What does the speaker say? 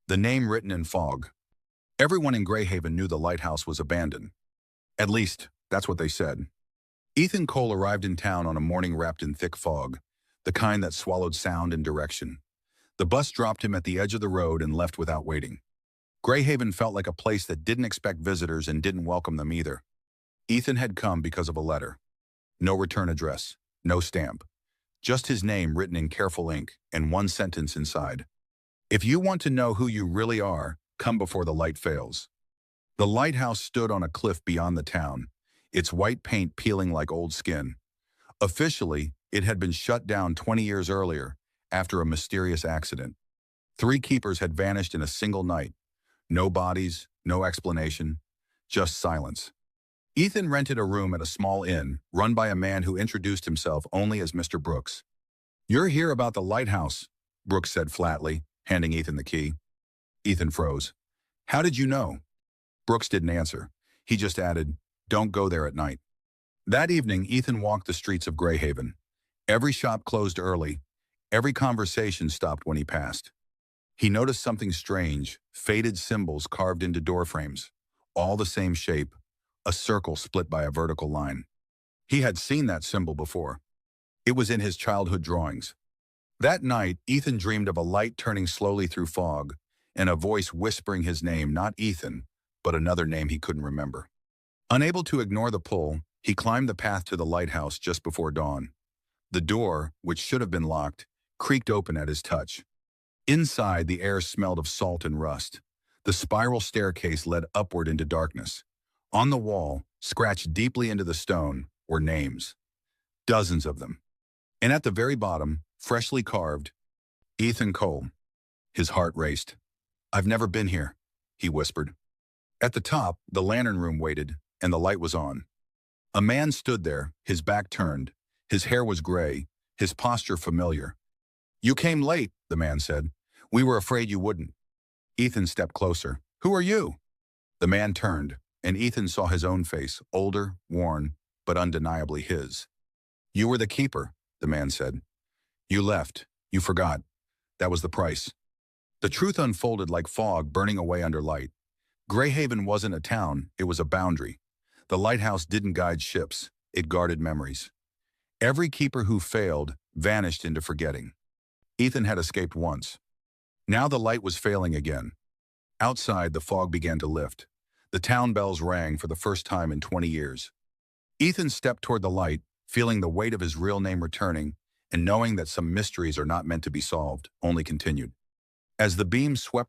The name written in fog. Everyone in Greyhaven knew the lighthouse was abandoned. At least, that's what they said. Ethan Cole arrived in town on a morning wrapped in thick fog, the kind that swallowed sound and direction. The bus dropped him at the edge of the road and left without waiting. Greyhaven felt like a place that didn't expect visitors and didn't welcome them either. Ethan had come because of a letter. No return address, no stamp. Just his name written in careful ink and one sentence inside. If you want to know who you really are, come before the light fails. The lighthouse stood on a cliff beyond the town, its white paint peeling like old skin. Officially, it had been shut down 20 years earlier after a mysterious accident. 3 keepers had vanished in a single night. No bodies, no explanation, just silence. Ethan rented a room at a small inn run by a man who introduced himself only as Mr. Brooks. "You're here about the lighthouse," Brooks said flatly, handing Ethan the key. Ethan froze. "How did you know?" Brooks didn't answer. He just added, "Don't go there at night." That evening, Ethan walked the streets of Greyhaven. Every shop closed early. Every conversation stopped when he passed. He noticed something strange, faded symbols carved into doorframes, all the same shape, a circle split by a vertical line. He had seen that symbol before. It was in his childhood drawings. That night, Ethan dreamed of a light turning slowly through fog, and a voice whispering his name, not Ethan, but another name he couldn't remember. Unable to ignore the pull, he climbed the path to the lighthouse just before dawn. The door, which should have been locked, creaked open at his touch. Inside, the air smelled of salt and rust. The spiral staircase led upward into darkness. On the wall, scratched deeply into the stone, were names. Dozens of them. And at the very bottom, freshly carved, Ethan Cole. His heart raced. "I've never been here," he whispered. At the top, the lantern room waited, and the light was on. A man stood there, his back turned. His hair was gray, his posture familiar. "You came late," the man said. "We were afraid you wouldn't." Ethan stepped closer. "Who are you?" The man turned, and Ethan saw his own face, older, worn, but undeniably his. "You were the keeper," the man said. "You left. You forgot. That was the price." The truth unfolded like fog burning away under light. Greyhaven wasn't a town, it was a boundary. The lighthouse didn't guide ships, it guarded memories. Every keeper who failed vanished into forgetting. Ethan had escaped once. Now the light was failing again. Outside, the fog began to lift. The town bells rang for the first time in 20 years. Ethan stepped toward the light, feeling the weight of his real name returning, and knowing that some mysteries are not meant to be solved, only continued. As the beam swept